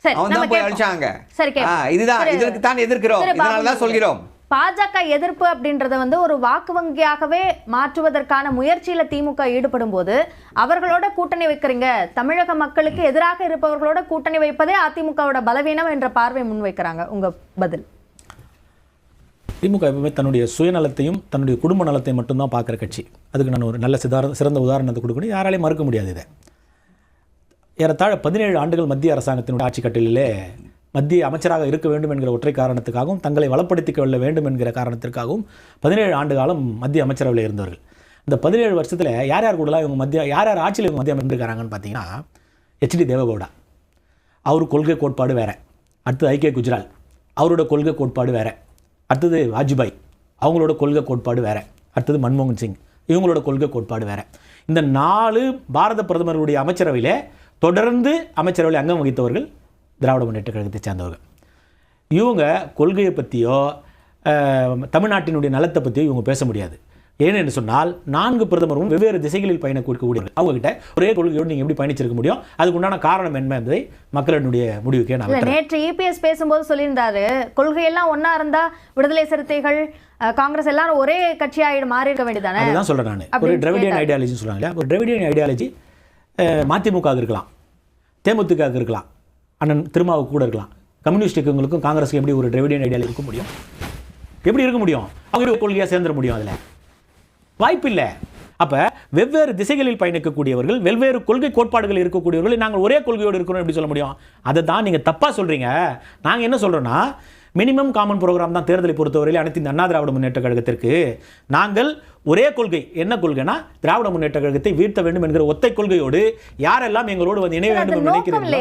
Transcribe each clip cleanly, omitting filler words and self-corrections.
அவன் தான் போய் அழிச்சாங்க. இதுதான், இதற்கு தான் எதிர்க்கிறோம், இதனால தான் சொல்கிறோம். பாஜக எதிர்ப்பு அப்படின்றத வந்து ஒரு வாக்கு வங்கியாகவே மாற்றுவதற்கான முயற்சியில திமுக ஈடுபடும் போது அவர்களோட கூட்டணி வைக்கிறீங்க, தமிழக மக்களுக்கு எதிராக இருப்பவர்களோட கூட்டணி வைப்பதே அதிமுகவோட பலவீனம் என்ற பார்வை முன்வைக்கிறாங்க. உங்க பதில்? திமுக எப்பவுமே தன்னுடைய சுயநலத்தையும் தன்னுடைய குடும்ப நலத்தையும் மட்டும்தான் பார்க்குற கட்சி. அதுக்கு நான் ஒரு நல்ல சிறந்த உதாரணத்தை கொடுக்கணும், யாராலையும் மறுக்க முடியாது. இதை ஏறத்தாழ 17 ஆண்டுகள் மத்திய அரசாங்கத்தினுடைய ஆட்சி கட்டளிலே மத்திய அமைச்சராக இருக்க வேண்டும் என்கிற ஒற்றை காரணத்துக்காகவும் தங்களை வளப்படுத்திக் கொள்ள வேண்டும் என்கிற காரணத்திற்காகவும் 17 ஆண்டு காலம் மத்திய அமைச்சரவையில் இருந்தவர்கள். இந்த 17 வருஷத்தில் யார் யார் கூடலாம் இவங்க யார் யார் ஆட்சியில் இவங்க மத்திய அமைந்திருக்காங்கன்னு பார்த்தீங்கன்னா, HD தேவகவுடா, அவர் கொள்கை கோட்பாடு வேறு. அடுத்தது IK குஜ்ரால், அவரோட கொள்கை கோட்பாடு வேறு. அடுத்தது வாஜ்பாய், அவங்களோட கொள்கை கோட்பாடு வேறு. அடுத்தது மன்மோகன் சிங், இவங்களோட கொள்கை கோட்பாடு வேறு. இந்த 4 பாரத பிரதமருடைய அமைச்சரவையில் தொடர்ந்து அமைச்சரவையில் அங்கம் வகித்தவர்கள் திராவிட முன்னேற்ற கழகத்தை சேர்ந்தவர்கள். இவங்க கொள்கையை பற்றியோ தமிழ்நாட்டினுடைய நலத்தை பற்றியோ இவங்க பேச முடியாது. ஏனென்று சொன்னால் 4 பிரதமரும் வெவ்வேறு திசைகளில் பயணிக்கக்கூடியவர்கள். அவங்ககிட்ட ஒரே கொள்கையோடு நீங்கள் எப்படி பயணிச்சிருக்க முடியும்? அதுக்கு உண்டான காரணம் என்ன என்பதை மக்களினுடைய முடிவுக்கே நான் நேற்று EPS பேசும்போது சொல்லியிருந்தாரு, கொள்கையெல்லாம் ஒன்றா இருந்தால் விடுதலை சிறுத்தைகள் காங்கிரஸ் எல்லாரும் ஒரே கட்சியாக மாறி இருக்க வேண்டியதானே? அதுதான் சொல்கிறேன் நான். ஒரு டிராவிடியன் ஐடியாலஜின்னு சொல்கிறாங்க. ஒரு டிராவிடியன் ஐடியாலஜி மதிமுக இருக்கலாம், தேமுதிக இருக்கலாம், அண்ணன் திருமாவுக்கு கூட இருக்கலாம். கம்யூனிஸ்டுக்கும் காங்கிரஸுக்கு எப்படி ஒரு டிராவிடியன் ஐடியாலஜி இருக்க முடியும்? எப்படி இருக்க முடியும்? அவங்க கொள்கையாக சேர்ந்துட முடியும்? அதில் வாய்ப்பு இல்லை. அப்போ வெவ்வேறு திசைகளில் பயணிக்கக்கூடியவர்கள், வெவ்வேறு கொள்கை கோட்பாடுகள் இருக்கக்கூடியவர்கள் நாங்கள் ஒரே கொள்கையோடு இருக்கிறோம் எப்படி சொல்ல முடியும்? அதை தான் நீங்கள் தப்பாக சொல்கிறீங்க. நாங்கள் என்ன சொல்கிறோன்னா, மினிமம் காமன் ப்ரோக்ராம் தான் தேர்தலை பொறுத்தவரையில் அனைத்து இந்த அண்ணா திராவிட முன்னேற்ற கழகத்திற்கு. நாங்கள் ஒரே கொள்கை, என்ன கொள்கைனா திராவிட முன்னேற்ற கழகத்தை வீழ்த்த வேண்டும் என்கிற ஒத்தை கொள்கையோடு யாரெல்லாம் எங்களோடு வந்து இணைய வேண்டும் என்று நினைக்கிறீங்களோ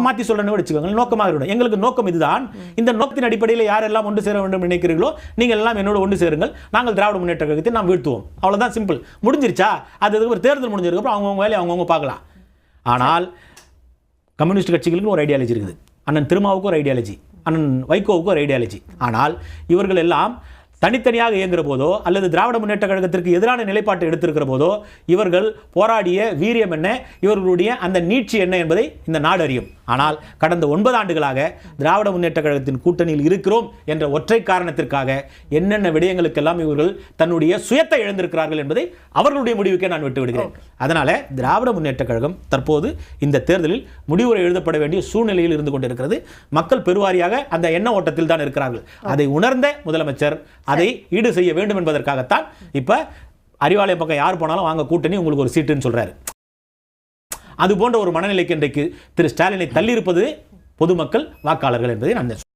மாற்றி சொல்லணும் வச்சுக்கோங்க. நோக்கமாக இருக்கணும். எங்களுக்கு நோக்கம் இதுதான். இந்த நோக்கத்தின் அடிப்படையில் யாரெல்லாம் ஒன்று சேர வேண்டும் நினைக்கிறீர்களோ நீங்கள் எல்லாம் என்னோட ஒன்று சேருங்கள், நாங்கள் திராவிட முன்னேற்ற கழகத்தை நாம் வீழ்த்துவோம். அவ்வளோதான், சிம்பிள். முடிஞ்சிருச்சா? அது ஒரு தேர்தல் முடிஞ்சிருக்கப்போ அவங்கவுங்க வேலையை அவங்கவுங்க பார்க்கலாம். ஆனால் கம்யூனிஸ்ட் கட்சிகளுக்கு ஒரு ஐடியாலஜி இருக்குது, அண்ணன் திருமாவுக்கு ஒரு ஐடியாலஜி, அண்ணன் வைகோவுக்கு ஒரு ஐடியாலஜி. ஆனால் இவர்கள் எல்லாம் தனித்தனியாக இயங்குகிற போதோ அல்லது திராவிட முன்னேற்ற கழகத்திற்கு எதிரான நிலைப்பாட்டை எடுத்திருக்கிற போதோ இவர்கள் போராடிய வீரியம் என்ன, இவர்களுடைய அந்த நீட்சி என்ன என்பதை இந்த நாடு அறியும். ஆனால் கடந்த 9 ஆண்டுகளாக திராவிட முன்னேற்ற கழகத்தின் கூட்டணியில் இருக்கிறோம் என்ற ஒற்றை காரணத்திற்காக என்னென்ன விடயங்களுக்கெல்லாம் இவர்கள் தன்னுடைய சுயத்தை இழந்திருக்கிறார்கள் என்பதை அவர்களுடைய முடிவுக்கே நான் விட்டு விடுகிறேன். அதனால திராவிட முன்னேற்ற கழகம் தற்போது இந்த தேர்தலில் முடிவுரை எழுதப்பட வேண்டிய சூழ்நிலையில் இருந்து கொண்டிருக்கிறது. மக்கள் பெருவாரியாக அந்த எண்ண ஓட்டத்தில் தான் இருக்கிறார்கள். அதை உணர்ந்த முதலமைச்சர் அதை ஈடு செய்ய வேண்டும் என்பதற்காகத்தான் இப்ப அறிவாலயம் பக்கம் யார் போனாலும் வாங்க கூட்டணி உங்களுக்கு ஒரு சீட்டுன்னு சொல்றாரு. அது போன்ற ஒரு மனநிலைக்கு இன்றைக்கு திரு ஸ்டாலினை தள்ளியிருப்பது பொதுமக்கள், வாக்காளர்கள் என்பதை நான்